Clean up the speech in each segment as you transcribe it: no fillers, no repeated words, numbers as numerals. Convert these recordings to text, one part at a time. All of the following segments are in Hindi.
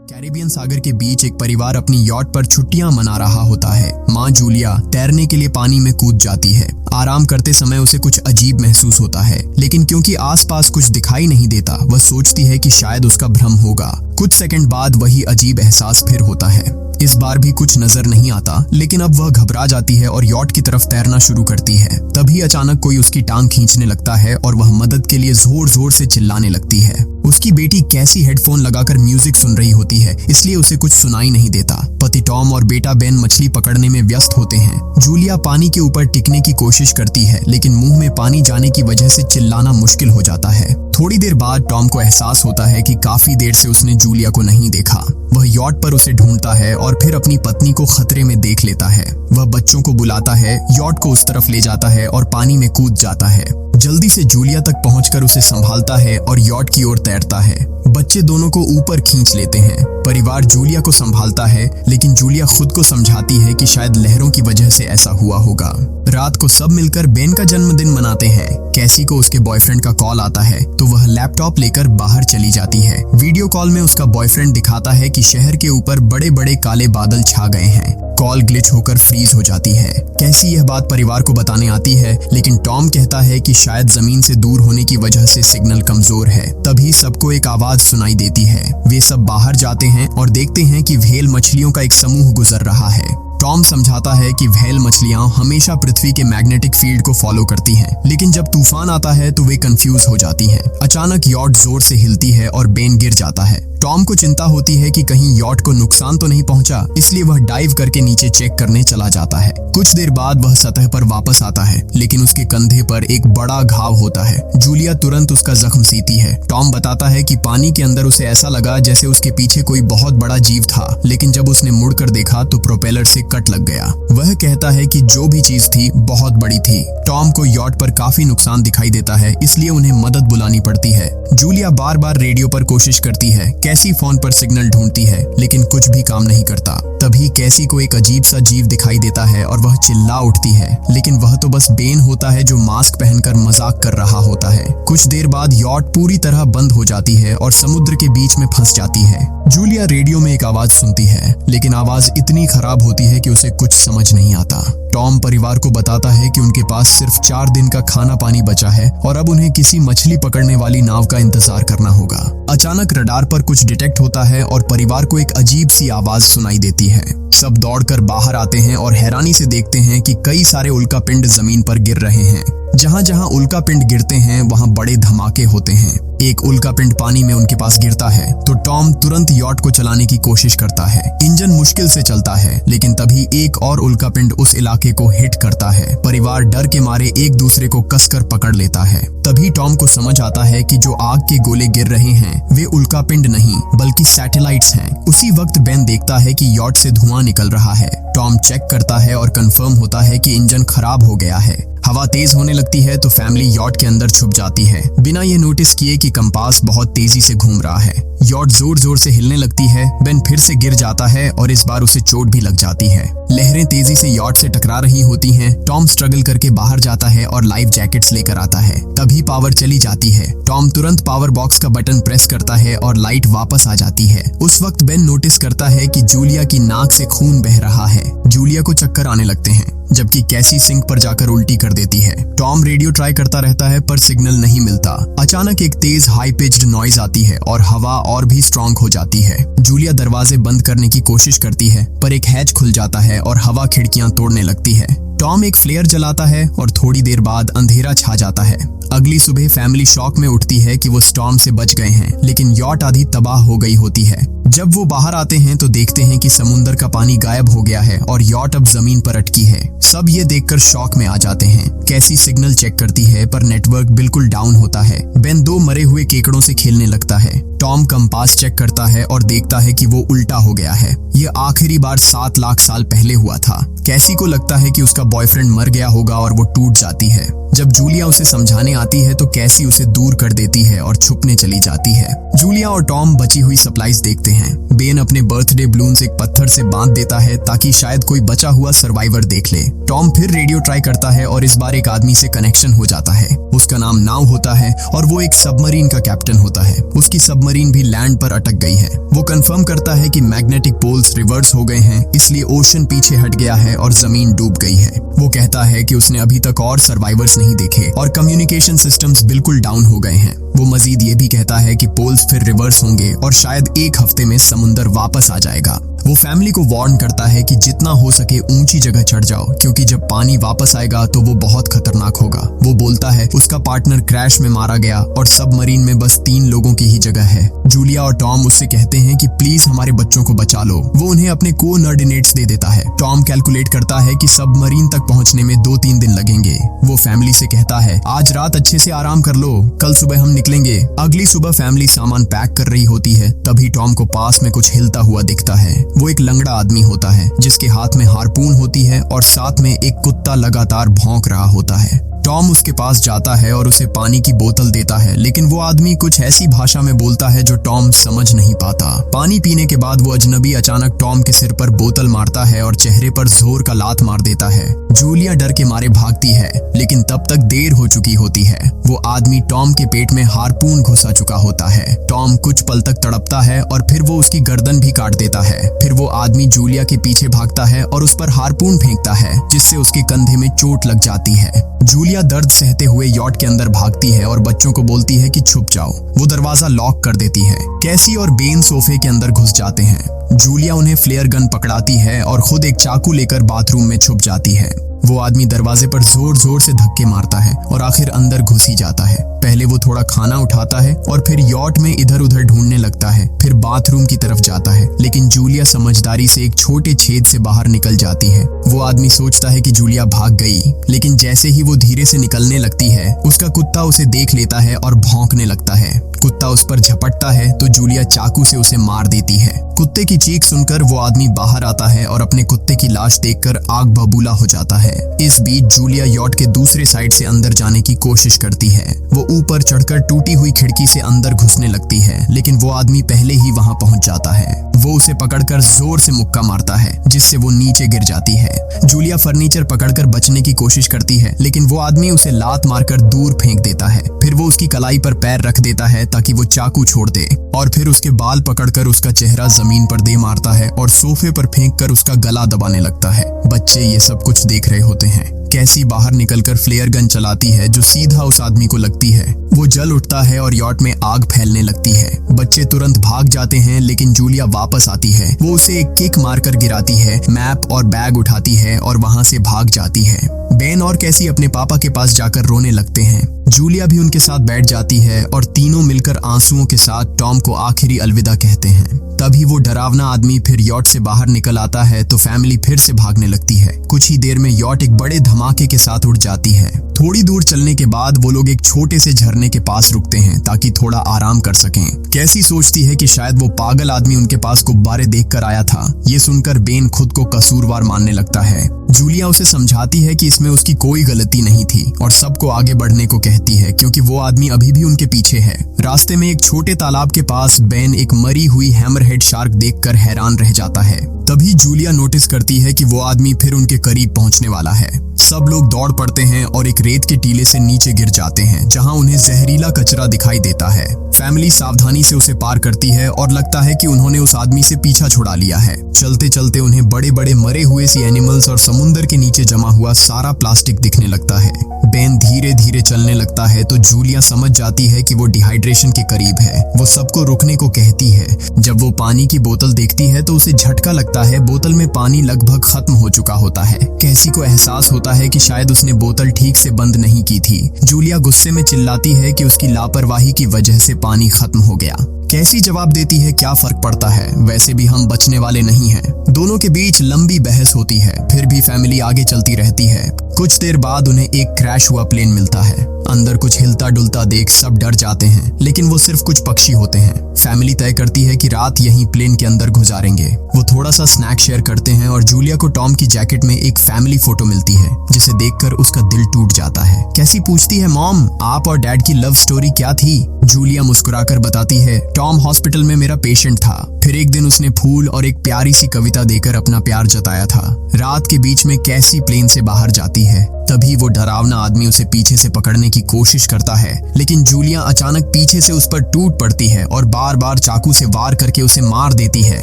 कैरिबियन सागर के बीच एक परिवार अपनी यॉट पर छुट्टियां मना रहा होता है। माँ जूलिया तैरने के लिए पानी में कूद जाती है। आराम करते समय उसे कुछ अजीब महसूस होता है, लेकिन क्योंकि आसपास कुछ दिखाई नहीं देता, वह सोचती है कि शायद उसका भ्रम होगा। कुछ सेकंड बाद वही अजीब एहसास फिर होता है। इस बार भी कुछ नजर नहीं आता, लेकिन अब वह घबरा जाती है और यॉट की तरफ तैरना शुरू करती है। तभी अचानक कोई उसकी टांग खींचने लगता है और वह मदद के लिए जोर जोर से चिल्लाने लगती है। उसकी बेटी कैसी हेडफोन लगाकर म्यूजिक सुन रही होती है, इसलिए उसे कुछ सुनाई नहीं देता। पति टॉम और बेटा बेन मछली पकड़ने में व्यस्त होते हैं। जूलिया पानी के ऊपर टिकने की कोशिश करती है, लेकिन मुंह में पानी जाने की वजह से चिल्लाना मुश्किल हो जाता है। थोड़ी देर बाद टॉम को एहसास होता है कि काफी देर से उसने जूलिया को नहीं देखा। वह यॉट पर उसे ढूंढता है और फिर अपनी पत्नी को खतरे में देख लेता है। वह बच्चों को बुलाता है, यॉट को उस तरफ ले जाता है और पानी में कूद जाता है। जल्दी से जूलिया तक पहुंचकर उसे संभालता है और यॉट की ओर तैरता है। बच्चे दोनों को ऊपर खींच लेते हैं। परिवार जूलिया को संभालता है, लेकिन जूलिया खुद को समझाती है कि शायद लहरों की वजह से ऐसा हुआ होगा। रात को सब मिलकर बेन का जन्मदिन मनाते हैं। कैसी को उसके बॉयफ्रेंड का कॉल आता है, तो वह लैपटॉप लेकर बाहर चली जाती है। वीडियो कॉल में उसका बॉयफ्रेंड दिखाता है कि शहर के ऊपर बड़े बड़े काले बादल छा गए हैं। कॉल ग्लिच होकर फ्रीज हो जाती है। कैसी यह बात परिवार को बताने आती है, लेकिन टॉम कहता है कि शायद जमीन से दूर होने की वजह से सिग्नल कमजोर है। तभी सबको एक आवाज सुनाई देती है। वे सब बाहर जाते हैं और देखते हैं कि व्हेल मछलियों का एक समूह गुजर रहा है। टॉम समझाता है कि व्हेल मछलियां हमेशा पृथ्वी के मैग्नेटिक फील्ड को फॉलो करती हैं, लेकिन जब तूफान आता है तो वे कंफ्यूज हो जाती हैं। अचानक यॉट जोर से हिलती है और बेन गिर जाता है। टॉम को चिंता होती है कि कहीं यॉट को नुकसान तो नहीं पहुंचा, इसलिए वह डाइव करके नीचे चेक करने चला जाता है। कुछ देर बाद वह सतह पर वापस आता है, लेकिन उसके कंधे पर एक बड़ा घाव होता है। जूलिया तुरंत उसका जख्म सीती है। टॉम बताता है कि पानी के अंदर उसे ऐसा लगा जैसे उसके पीछे कोई बहुत बड़ा जीव था, लेकिन जब उसने मुड़कर देखा तो प्रोपेलर से कट लग गया। वह कहता है कि जो भी चीज थी बहुत बड़ी थी। टॉम को यॉट पर काफी नुकसान दिखाई देता है, इसलिए उन्हें मदद बुलानी पड़ती है। जूलिया बार बार रेडियो पर कोशिश करती है। कैसी फोन पर सिग्नल ढूंढती है, लेकिन कुछ भी काम नहीं करता। तभी कैसी को एक अजीब सा जीव दिखाई देता है और वह चिल्ला उठती है, लेकिन वह तो बस बेन होता है जो मास्क पहनकर मजाक कर रहा होता है। कुछ देर बाद यॉट पूरी तरह बंद हो जाती है और समुद्र के बीच में फंस जाती है। जूलिया रेडियो में एक आवाज सुनती है, लेकिन आवाज इतनी खराब होती है कि उसे कुछ समझ नहीं आता। टॉम परिवार को बताता है कि उनके पास सिर्फ 4 दिन का खाना पानी बचा है और अब उन्हें किसी मछली पकड़ने वाली नाव का इंतजार करना होगा। अचानक रडार पर कुछ डिटेक्ट होता है और परिवार को एक अजीब सी आवाज सुनाई देती है। सब दौड़कर बाहर आते हैं और हैरानी से देखते हैं कि कई सारे उल्कापिंड जमीन पर गिर रहे हैं। जहां जहां उल्कापिंड गिरते हैं वहां बड़े धमाके होते हैं। एक उल्कापिंड पानी में उनके पास गिरता है तो टॉम तुरंत यॉट को चलाने की कोशिश करता है। इंजन मुश्किल से चलता है, लेकिन तभी एक और उल्कापिंड उस इलाके को हिट करता है। परिवार डर के मारे एक दूसरे को कसकर पकड़ लेता है। तभी टॉम को समझ आता है कि जो आग के गोले गिर रहे हैं वे उल्कापिंड नहीं बल्कि सैटेलाइट्स हैं। उसी वक्त बेन देखता है कि यॉट से धुआं निकल रहा है। टॉम चेक करता है और कंफर्म होता है कि इंजन खराब हो गया है। हवा तेज होने लगती है तो फैमिली यॉट के अंदर छुप जाती है, बिना ये नोटिस किए कि कंपास बहुत तेजी से घूम रहा है। यॉट जोर जोर से हिलने लगती है। बेन फिर से गिर जाता है और इस बार उसे चोट भी लग जाती है। लहरें तेजी से यॉट से टकरा रही होती हैं। टॉम स्ट्रगल करके बाहर जाता है और लाइफ जैकेट्स लेकर आता है। तभी पावर चली जाती है। टॉम तुरंत पावर बॉक्स का बटन प्रेस करता है और लाइट वापस आ जाती है। उस वक्त बेन नोटिस करता है कि जूलिया की नाक से खून बह रहा है। जूलिया को चक्कर आने लगते हैं, जबकि कैसी सिंक पर जाकर उल्टी कर देती है। टॉम रेडियो ट्राई करता रहता है पर सिग्नल नहीं मिलता। अचानक एक तेज हाई पिच्ड नॉइज आती है और हवा और भी स्ट्रॉन्ग हो जाती है। जूलिया दरवाजे बंद करने की कोशिश करती है, पर एक हैच खुल जाता है और हवा खिड़कियां तोड़ने लगती है। टॉम एक फ्लेयर जलाता है और थोड़ी देर बाद अंधेरा छा जाता है। अगली सुबह फैमिली शॉक में उठती है कि वो स्टॉर्म से बच गए हैं, लेकिन यॉट आधी तबाह हो गई होती है। जब वो बाहर आते हैं तो देखते हैं कि समुद्र का पानी गायब हो गया है और यॉट अब जमीन पर अटकी है। सब ये देखकर शॉक में आ जाते हैं। कैसी सिग्नल चेक करती है पर नेटवर्क बिल्कुल डाउन होता है। बेन 2 मरे हुए केकड़ों से खेलने लगता है। टॉम कंपास चेक करता है और देखता है कि वो उल्टा हो गया है। ये आखिरी बार 7 लाख साल पहले हुआ था। कैसी को लगता है कि उसका बॉयफ्रेंड मर गया होगा और वो टूट जाती है। जब जूलिया उसे समझाने आती है तो कैसी उसे दूर कर देती है और छुपने चली जाती है। जूलिया और टॉम बची हुई सप्लाईज देखते हैं। बेन अपने बर्थडे बलून्स एक पत्थर से बांध देता है ताकि शायद कोई बचा हुआ सर्वाइवर देख ले। टॉम फिर रेडियो ट्राई करता है और इस बार एक आदमी से कनेक्शन हो जाता है। उसका नाम नाव होता है और वो एक सबमरीन का कैप्टन होता है। उसकी सबमरीन भी लैंड पर अटक गई है। वो कंफर्म करता है कि मैग्नेटिक पोल्स रिवर्स हो गए हैं, इसलिए ओशन पीछे हट गया है और जमीन डूब गई है। वो कहता है कि उसने अभी तक और सर्वाइवर्स नहीं देखे और कम्युनिकेशन सिस्टम्स बिल्कुल डाउन हो गए हैं। वो मजीद ये भी कहता है कि पोल्स फिर रिवर्स होंगे और शायद एक हफ्ते में समुंदर वापस आ जाएगा। वो फैमिली को वार्न करता है कि जितना हो सके ऊंची जगह चढ़ जाओ, क्योंकि जब पानी वापस आएगा तो वो बहुत खतरनाक होगा। वो बोलता है उसका पार्टनर क्रैश में मारा गया और सबमरीन में बस 3 लोगों की ही जगह है। जूलिया और टॉम उससे कहते हैं कि प्लीज हमारे बच्चों को बचा लो। वो उन्हें अपने कोऑर्डिनेट्स दे देता है। टॉम कैलकुलेट करता है कि सबमरीन तक पहुंचने में 2-3 दिन लगेंगे। वो फैमिली से कहता है आज रात अच्छे से आराम कर लो, कल सुबह हम निकलेंगे। अगली सुबह फैमिली सामान पैक कर रही होती है, तभी टॉम को पास में कुछ हिलता हुआ दिखता है। वो एक लंगड़ा आदमी होता है जिसके हाथ में हार्पून होती है और साथ में एक कुत्ता लगातार भौंक रहा होता है। टॉम उसके पास जाता है और उसे पानी की बोतल देता है, लेकिन वो आदमी कुछ ऐसी भाषा में बोलता है जो टॉम समझ नहीं पाता। पानी पीने के बाद वो अजनबी अचानक टॉम के सिर पर बोतल मारता है और चेहरे पर जोर का लात मार देता है। जूलिया डर के मारे भागती है, लेकिन तब तक देर हो चुकी होती है। वो आदमी टॉम के पेट में हार्पून घुसा चुका होता है। टॉम कुछ पल तक तड़पता है और फिर वो उसकी गर्दन भी काट देता है। फिर वो आदमी जूलिया के पीछे भागता है और उस पर हार्पून फेंकता है, जिससे उसके कंधे में चोट लग जाती है। जूलिया दर्द सहते हुए यॉट के अंदर भागती है और बच्चों को बोलती है कि छुप जाओ। वो दरवाजा लॉक कर देती है। कैसी और बेन सोफे के अंदर घुस जाते हैं। जूलिया उन्हें फ्लेयर गन पकड़ाती है और खुद एक चाकू लेकर बाथरूम में छुप जाती है। वो आदमी दरवाजे पर जोर जोर से धक्के मारता है और आखिर अंदर घुस ही जाता है। पहले वो थोड़ा खाना उठाता है और फिर यॉट में इधर उधर ढूंढने लगता है, फिर बाथरूम की तरफ जाता है, लेकिन जूलिया समझदारी से एक छोटे छेद से बाहर निकल जाती है। वो आदमी सोचता है कि जूलिया भाग गई, लेकिन जैसे ही वो धीरे से निकलने लगती है, उसका कुत्ता उसे देख लेता है और भौंकने लगता है। कुत्ता उस पर झपटता है तो जूलिया चाकू से उसे मार देती है। कुत्ते की चीख सुनकर वो आदमी बाहर आता है और अपने कुत्ते की लाश देखकर आग बबूला हो जाता है। इस बीच जूलिया यॉट के दूसरे साइड से अंदर जाने की कोशिश करती है। वो ऊपर चढ़कर टूटी हुई खिड़की से अंदर घुसने लगती है, लेकिन वो आदमी पहले ही वहां पहुंच जाता है। वो उसे पकड़कर जोर से मुक्का मारता है, जिससे वो नीचे गिर जाती है। जूलिया फर्नीचर पकड़कर बचने की कोशिश करती है, लेकिन वो आदमी उसे लात मारकर दूर फेंक देता है। फिर वो उसकी कलाई पर पैर रख देता है ताकि वो चाकू छोड़ दे, और फिर उसके बाल पकड़कर उसका चेहरा जमीन पर दे मारता है और सोफे पर फेंककर उसका गला दबाने लगता है। बच्चे ये सब कुछ देख रहे होते हैं। कैसी बाहर निकलकर फ्लेयर गन चलाती है जो सीधा उस आदमी को लगती है। वो जल उठता है और यॉट में आग फैलने लगती है। बच्चे तुरंत भाग जाते हैं, लेकिन जूलिया वापस आती है। वो उसे एक किक मारकर गिराती है, मैप और बैग उठाती है और वहां से भाग जाती है। बेन और कैसी अपने पापा के पास जाकर रोने लगते हैं। जूलिया भी उनके साथ बैठ जाती है और तीनों मिलकर आंसुओं के साथ टॉम को आखिरी अलविदा कहते हैं। तभी वो डरावना आदमी फिर यॉट से बाहर निकल आता है तो फैमिली फिर से भागने लगती है। कुछ ही देर में यॉट एक बड़े धमाके के साथ उड़ जाती है। थोड़ी दूर चलने के बाद वो लोग एक छोटे से झरने के पास रुकते हैं ताकि थोड़ा आराम कर सकें। कैसी सोचती है कि शायद वो पागल आदमी उनके पास गुब्बारे देखकर आया था। ये सुनकर बेन खुद को कसूरवार मानने लगता है। जूलिया उसे समझाती है कि इसमें उसकी कोई गलती नहीं थी और सबको आगे बढ़ने को कहती है, क्योंकि वो आदमी अभी भी उनके पीछे है। रास्ते में एक छोटे तालाब के पास बेन एक मरी हुई हैमरहेड शार्क देखकर हैरान रह जाता है। तभी जूलिया नोटिस करती है कि वो आदमी फिर उनके करीब पहुंचने वाला है। सब लोग दौड़ पड़ते हैं और एक रेत के टीले से नीचे गिर जाते हैं, जहां उन्हें जहरीला कचरा दिखाई देता है। फैमिली सावधानी से उसे पार करती है और लगता है कि उन्होंने उस आदमी से पीछा छुड़ा लिया है। चलते चलते उन्हें बड़े बड़े मरे हुए सी एनिमल्स और समुंदर के नीचे जमा हुआ सारा प्लास्टिक दिखने लगता है। बेन धीरे धीरे चलने लगता है तो जूलिया समझ जाती है कि वो डिहाइड्रेशन के करीब है। वो सबको रुकने को कहती है। जब वो पानी की बोतल देखती है तो उसे झटका लगता है। बोतल में पानी लगभग खत्म हो चुका होता है। कैसी को एहसास होता है कि शायद उसने बोतल ठीक से बंद नहीं की थी। जूलिया गुस्से में चिल्लाती है कि उसकी लापरवाही की वजह से पानी खत्म हो गया। कैसी जवाब देती है क्या फर्क पड़ता है, वैसे भी हम बचने वाले नहीं हैं। दोनों के बीच लंबी बहस होती है, फिर भी फैमिली आगे चलती रहती है। कुछ देर बाद उन्हें एक क्रैश हुआ प्लेन मिलता है। अंदर कुछ हिलता डुलता देख सब डर जाते हैं, लेकिन वो सिर्फ कुछ पक्षी होते हैं। फैमिली तय करती है कि रात यहीं प्लेन के अंदर गुजारेंगे। वो थोड़ा सा स्नैक शेयर करते हैं और जूलिया को टॉम की जैकेट में एक फैमिली फोटो मिलती है, जिसे देखकर उसका दिल टूट जाता है। कैसी पूछती है, मॉम आप और डैड की लव स्टोरी क्या थी? जूलिया मुस्कुराकर बताती है, टॉम हॉस्पिटल में मेरा पेशेंट था। फिर एक दिन उसने फूल और एक प्यारी सी कविता देकर अपना प्यार जताया था। रात के बीच में कैसी प्लेन से बाहर जाती है, तभी वो डरावना आदमी उसे पीछे से पकड़ने की कोशिश करता है, लेकिन जूलिया अचानक पीछे से उस पर टूट पड़ती है और बार बार चाकू से वार करके उसे मार देती है।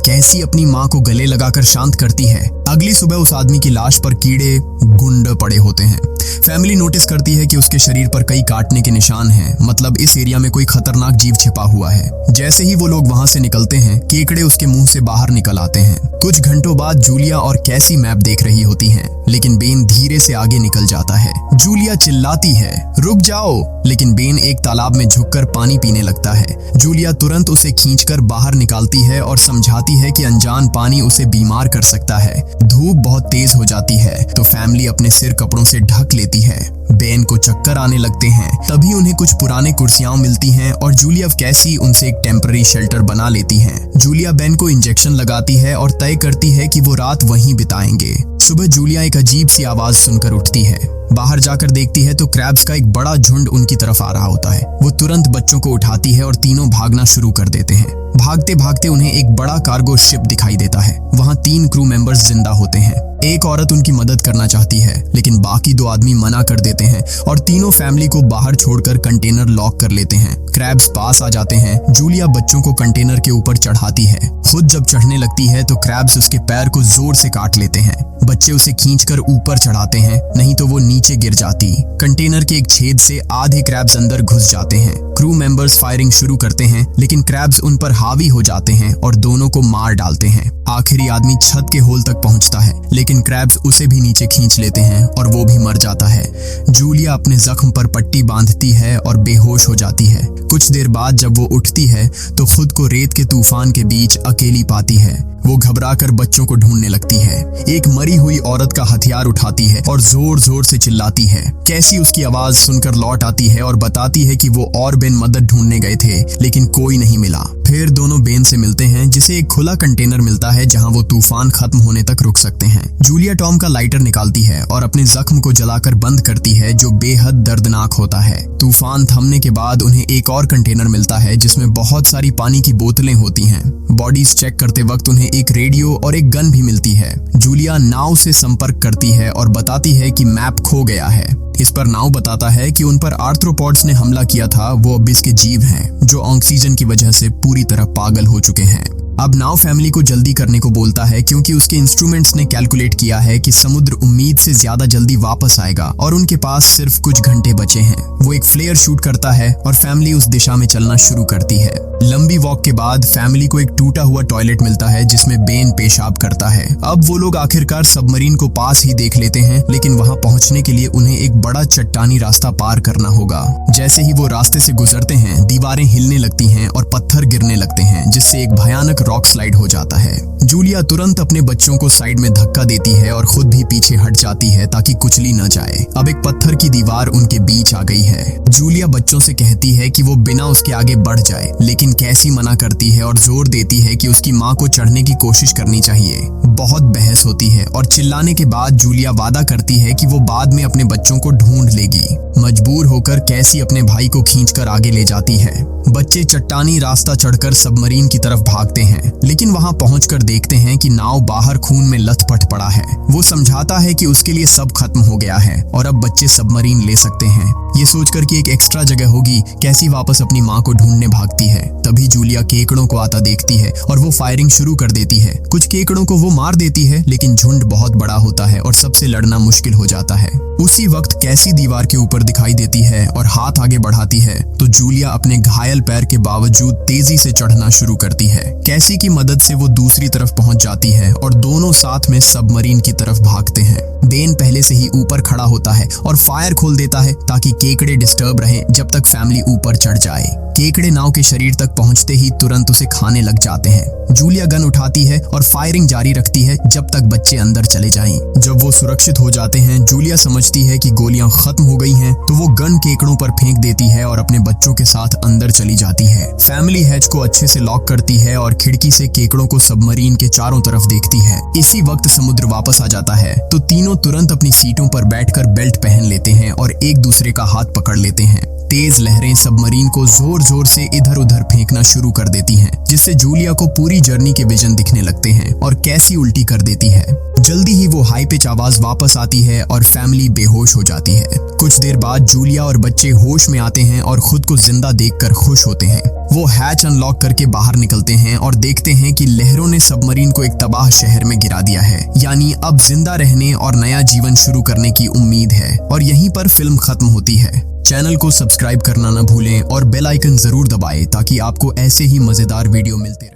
कैसी अपनी माँ को गले लगाकर शांत करती है। अगली सुबह उस आदमी की लाश पर कीड़े गुंड पड़े होते हैं। फैमिली नोटिस करती है कि उसके शरीर पर कई काटने के निशान हैं, मतलब इस एरिया में कोई खतरनाक जीव छिपा हुआ है। जैसे ही वो लोग वहां से निकलते हैं, केकड़े उसके मुंह से बाहर निकल आते हैं। कुछ घंटों बाद जूलिया और कैसी मैप देख रही होती हैं, लेकिन बेन धीरे से आगे निकल जाता है। जूलिया चिल्लाती है, रुक जाओ, लेकिन बेन एक तालाब में झुककर पानी पीने लगता है। जूलिया तुरंत उसे खींचकर बाहर निकालती है और समझाती है कि अनजान पानी उसे बीमार कर सकता है। धूप बहुत तेज हो जाती है तो फैमिली अपने सिर कपड़ों से ढक लेती है। बेन को चक्कर आने लगते हैं। तभी उन्हें कुछ पुराने कुर्सियां मिलती हैं और जूलिया कैसी उनसे एक टेम्पररी शेल्टर बना लेती हैं। जूलिया बेन को इंजेक्शन लगाती है और तय करती है कि वो रात वहीं बिताएंगे। सुबह जूलिया एक अजीब सी आवाज सुनकर उठती है। बाहर जाकर देखती है तो क्रैब्स का एक बड़ा झुंड उनकी तरफ आ रहा होता है। वो तुरंत बच्चों को उठाती है और तीनों भागना शुरू कर देते हैं। भागते भागते उन्हें एक बड़ा कार्गो शिप दिखाई देता है। वहाँ 3 क्रू मेंबर्स जिंदा होते हैं। एक औरत उनकी मदद करना चाहती है, लेकिन बाकी 2 आदमी मना कर देते हैं और तीनों फैमिली को बाहर छोड़कर कंटेनर लॉक कर लेते हैं। क्रैब्स पास आ जाते हैं। जूलिया बच्चों को कंटेनर के ऊपर चढ़ाती है। खुद जब चढ़ने लगती है तो क्रैब्स उसके पैर को जोर से काट लेते हैं। बच्चे उसे खींचकर ऊपर चढ़ाते हैं, नहीं तो वो नीचे गिर जाती। कंटेनर के एक छेद से आधे क्रैब्स अंदर घुस जाते हैं। क्रू मेंबर्स फायरिंग शुरू करते हैं, लेकिन क्रैब्स उन पर हावी हो जाते हैं और दोनों को मार डालते हैं। आखिरी आदमी छत के होल तक पहुंचता है, लेकिन क्रैब्स उसे भी नीचे खींच लेते हैं और वो भी मर जाता है। जूलिया अपने जख्म पर पट्टी बांधती है और बेहोश हो जाती है। कुछ देर बाद जब वो उठती है तो खुद को रेत के तूफान के बीच अकेली पाती है। वो घबराकर बच्चों को ढूंढने लगती है। एक मरी हुई औरत का हथियार उठाती है और जोर जोर से चिल्लाती है। कैसी उसकी आवाज सुनकर लौट आती है और बताती है कि वो और बेन मदद ढूंढने गए थे, लेकिन कोई नहीं मिला। फिर दोनों बेन से मिलते हैं, जिसे एक खुला कंटेनर मिलता है जहां वो तूफान खत्म होने तक रुक सकते हैं। जूलिया टॉम का लाइटर निकालती है और अपने जख्म को जलाकर बंद करती है, जो बेहद दर्दनाक होता है। तूफान थमने के बाद उन्हें एक और कंटेनर मिलता है जिसमें बहुत सारी पानी की बोतलें होती हैं। बॉडीज चेक करते वक्त उन्हें एक रेडियो और एक गन भी मिलती है। जूलिया नाव से संपर्क करती है और बताती है कि मैप खो गया है। इस पर नाव बताता है कि उन पर आर्थ्रोपॉड्स ने हमला किया था। वो अबिस के जीव हैं जो ऑक्सीजन की वजह से पूरी तरह पागल हो चुके हैं। अब नाव फैमिली को जल्दी करने को बोलता है, क्योंकि उसके इंस्ट्रूमेंट्स ने कैलकुलेट किया है कि समुद्र उम्मीद से ज्यादा जल्दी वापस आएगा और उनके पास सिर्फ कुछ घंटे बचे हैं। वो एक फ्लेयर शूट करता है और फैमिली उस दिशा में चलना शुरू करती है। लंबी वॉक के बाद फैमिली को एक टूटा हुआ टॉयलेट मिलता है जिसमें बेन पेशाब करता है। अब वो लोग आखिरकार सबमरीन को पास ही देख लेते हैं, लेकिन वहां पहुंचने के लिए उन्हें एक बड़ा चट्टानी रास्ता पार करना होगा। जैसे ही वो रास्ते से गुजरते हैं, दीवारें हिलने लगती हैं और पत्थर गिरने लगते हैं, जिससे एक भयानक रॉक स्लाइड हो जाता है। जूलिया तुरंत अपने बच्चों को साइड में धक्का देती है और खुद भी पीछे हट जाती है ताकि कुचली न जाए। अब एक पत्थर की दीवार उनके बीच आ गई है। जूलिया बच्चों से कहती है कि वो बिना उसके आगे बढ़ जाए, लेकिन कैसी मना करती है और जोर देती है कि उसकी माँ को चढ़ने की कोशिश करनी चाहिए। बहुत बहस होती है और चिल्लाने के बाद जूलिया वादा करती है कि वो बाद में अपने बच्चों को ढूंढ लेगी। मजबूर होकर कैसी अपने भाई को खींचकर आगे ले जाती है। बच्चे चट्टानी रास्ता चढ़कर सबमरीन की तरफ भागते हैं, लेकिन वहां पहुंचकर देखते हैं कि नाव बाहर खून में लथपथ पड़ा है। वो समझाता है कि उसके लिए सब खत्म हो गया है और अब बच्चे सबमरीन ले सकते हैं। ये सोचकर कि एक एक्स्ट्रा जगह होगी, कैसी वापस अपनी माँ को ढूंढने भागती है। तभी जूलिया केकड़ों को आता देखती है और वो फायरिंग शुरू कर देती है। कुछ केकड़ों को वो मार देती है, लेकिन झुंड बहुत बड़ा होता है और सबसे लड़ना मुश्किल हो जाता है। उसी वक्त कैसी दीवार के ऊपर दिखाई देती है और हाथ आगे बढ़ाती है तो जूलिया अपने घायल पैर के बावजूद तेजी से चढ़ना शुरू करती है। कैसी की मदद से वो दूसरी तरफ पहुंच जाती है और दोनों साथ में सबमरीन की तरफ भागते हैं। बेन पहले से ही ऊपर खड़ा होता है और फायर खोल देता है ताकि केकड़े डिस्टर्ब रहे जब तक फैमिली ऊपर चढ़ जाए। केकड़े नाव के शरीर तक पहुंचते ही तुरंत उसे खाने लग जाते हैं। जूलिया गन उठाती है और फायरिंग जारी रखती है जब तक बच्चे अंदर चले जाएं। जब वो सुरक्षित हो जाते हैं, जूलिया समझती है कि गोलियां खत्म हो गई हैं, तो वो गन केकड़ों पर फेंक देती है और अपने बच्चों के साथ अंदर चली जाती है। फैमिली हैच को अच्छे से लॉक करती है और खिड़की से केकड़ों को सबमरीन के चारों तरफ देखती है। इसी वक्त समुद्र वापस आ जाता है तो तीनों तुरंत अपनी सीटों पर बैठकर बेल्ट पहन लेते हैं और एक दूसरे का हाथ पकड़ लेते हैं। तेज लहरें सबमरीन को जोर जोर से इधर उधर फेंकना शुरू कर देती हैं, जिससे जूलिया को पूरी जर्नी के विजन दिखने लगते हैं और कैसी उल्टी कर देती है। जल्दी ही वो हाई पिच आवाज वापस आती है और फैमिली बेहोश हो जाती है। कुछ देर बाद जूलिया और बच्चे होश में आते हैं और खुद को जिंदा देखकर खुश होते हैं। वो हैच अनलॉक करके बाहर निकलते हैं और देखते हैं कि लहरों ने सबमरीन को एक तबाह शहर में गिरा दिया है। यानी अब जिंदा रहने और नया जीवन शुरू करने की उम्मीद है। और यहीं पर फिल्म खत्म होती है। चैनल को सब्सक्राइब करना न भूलें और बेल आइकन जरूर दबाएं ताकि आपको ऐसे ही मजेदार वीडियो मिलते रहे।